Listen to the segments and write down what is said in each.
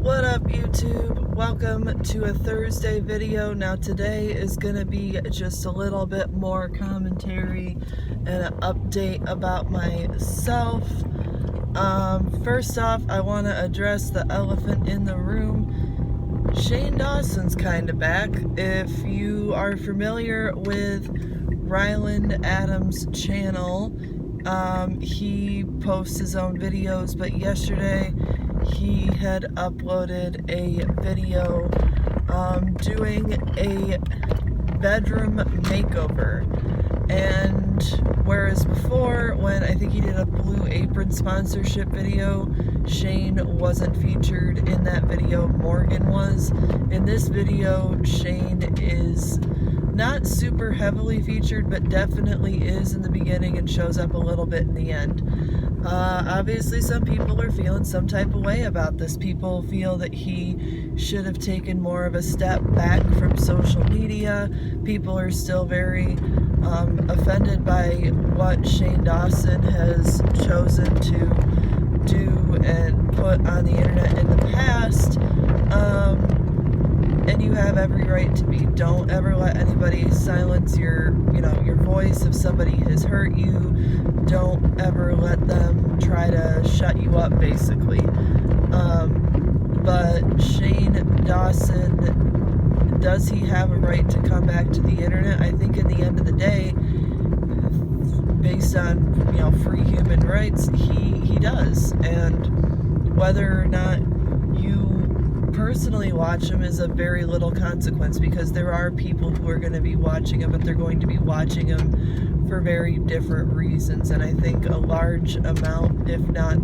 What up, YouTube? Welcome to a Thursday video. Now today is gonna be just a little bit more commentary and an update about myself. First off, I want to address the elephant in the room. Shane Dawson's kind of back. If you are familiar with Ryland Adams' channel, he posts his own videos, but yesterday he had uploaded a video doing a bedroom makeover. And whereas before, when I think he did a Blue Apron sponsorship video, Shane wasn't featured in that video, Morgan was. In this video, Shane is not super heavily featured, but definitely is in the beginning and shows up a little bit in the end. Obviously some people are feeling some type of way about this. People feel that he should have taken more of a step back from social media. People are still very offended by what Shane Dawson has chosen to do and put on the internet in the past. And you have every right to be. Don't ever let anybody silence your voice. If somebody has hurt you, don't ever let them try to shut you up, basically. But Shane Dawson, does he have a right to come back to the internet? I think in the end of the day, based on free human rights, he does. And whether or not you personally watch him is of very little consequence, because there are people who are going to be watching him, but they're going to be watching him for very different reasons. And I think a large amount, if not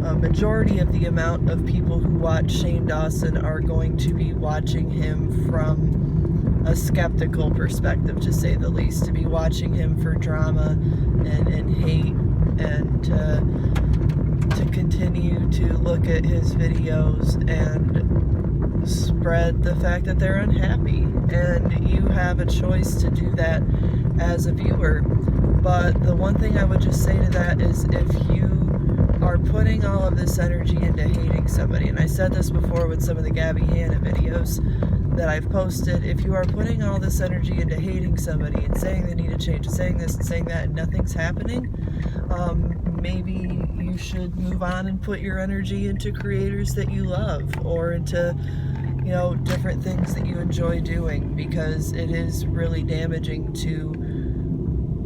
a majority of the amount of people who watch Shane Dawson are going to be watching him from a skeptical perspective, to say the least, to be watching him for drama and hate, and to continue to look at his videos and spread the fact that they're unhappy. And you have a choice to do that as a viewer. But the one thing I would just say to that is, if you are putting all of this energy into hating somebody, and I said this before with some of the Gabby Hanna videos that I've posted, if you are putting all this energy into hating somebody and saying they need to change and saying this and saying that and nothing's happening, maybe you should move on and put your energy into creators that you love, or into different things that you enjoy doing, because it is really damaging to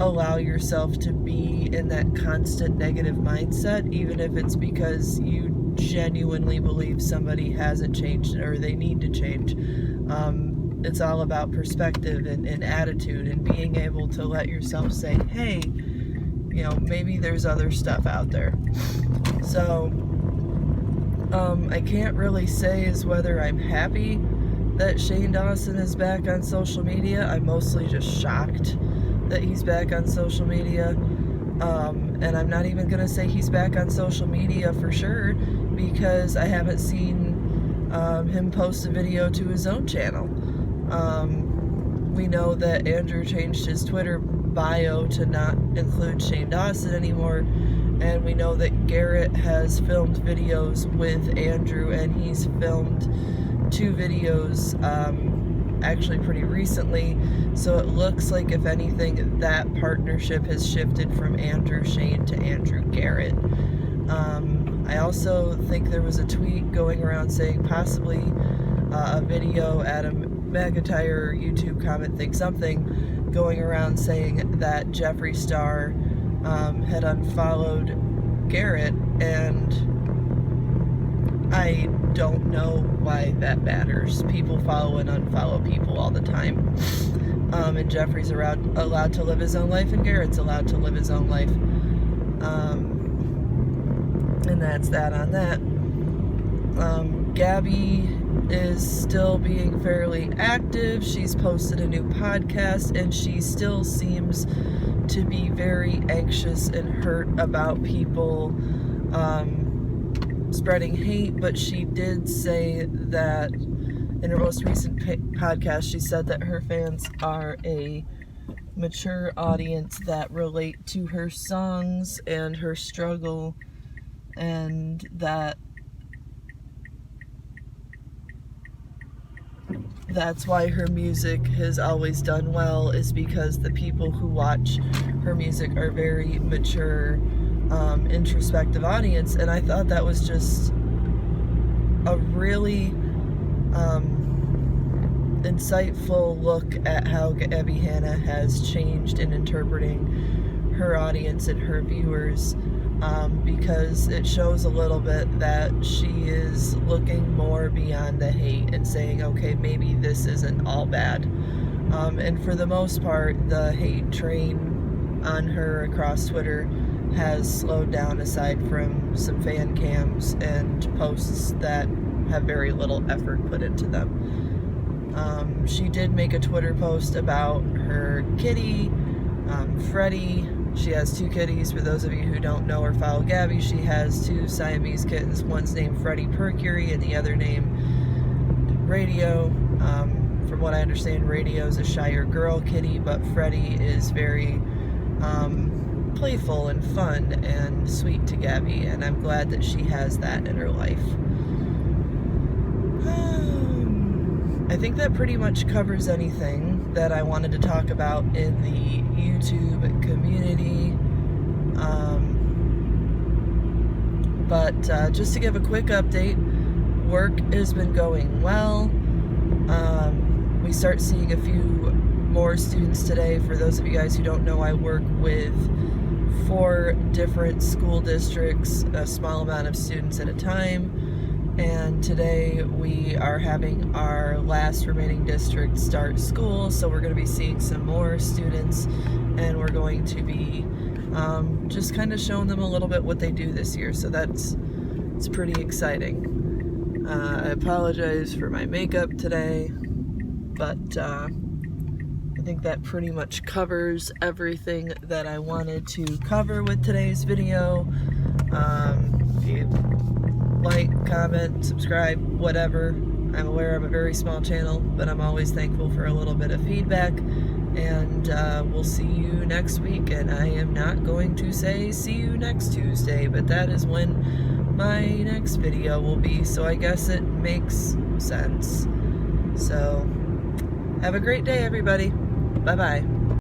allow yourself to be in that constant negative mindset, even if it's because you genuinely believe somebody hasn't changed or they need to change. It's all about perspective and attitude, and being able to let yourself say, hey, maybe there's other stuff out there. So I can't really say as whether I'm happy that Shane Dawson is back on social media. I'm mostly just shocked that he's back on social media. And I'm not even gonna say he's back on social media for sure, because I haven't seen him post a video to his own channel. We know that Andrew changed his Twitter bio to not include Shane Dawson anymore, and we know that Garrett has filmed videos with Andrew, and he's filmed 2 videos actually pretty recently. So it looks like, if anything, that partnership has shifted from Andrew Shane to Andrew Garrett. I also think there was a tweet going around saying possibly a video, Adam McIntyre YouTube comment thing, something going around saying that Jeffree Star had unfollowed Garrett, and I don't know why that matters. People follow and unfollow people all the time. And Jeffree's allowed to live his own life, and Garrett's allowed to live his own life. And that's that on that. Gabby is still being fairly active. She's posted a new podcast, and she still seems to be very anxious and hurt about people spreading hate. But she did say that in her most recent podcast, she said that her fans are a mature audience that relate to her songs and her struggle, and that that's why her music has always done well, is because the people who watch her music are very mature, introspective audience. And I thought that was just a really insightful look at how Abby Hanna has changed in interpreting her audience and her viewers, because it shows a little bit that she is looking more beyond the hate and saying, okay, maybe this isn't all bad. And for the most part, the hate train on her across Twitter has slowed down, aside from some fan cams and posts that have very little effort put into them. She did make a Twitter post about her kitty, Freddie. She has 2 kitties. For those of you who don't know or follow Gabby, she has 2 Siamese kittens. One's named Freddie Mercury and the other named Radio. From what I understand, Radio is a shyer girl kitty, but Freddie is very playful and fun and sweet to Gabby, and I'm glad that she has that in her life. I think that pretty much covers anything that I wanted to talk about in the YouTube community. But just to give a quick update, work has been going well. We start seeing a few more students today. For those of you guys who don't know, I work with 4 different school districts, a small amount of students at a time. And today we are having our last remaining district start school, so we're going to be seeing some more students, and we're going to be just kind of showing them a little bit what they do this year, so it's pretty exciting. I apologize for my makeup today, but I think that pretty much covers everything that I wanted to cover with today's video. If you like, comment, subscribe, whatever. I'm aware I'm a very small channel, but I'm always thankful for a little bit of feedback. And we'll see you next week. And I am not going to say see you next Tuesday, but that is when my next video will be, so I guess it makes sense. So have a great day, everybody. Bye-bye.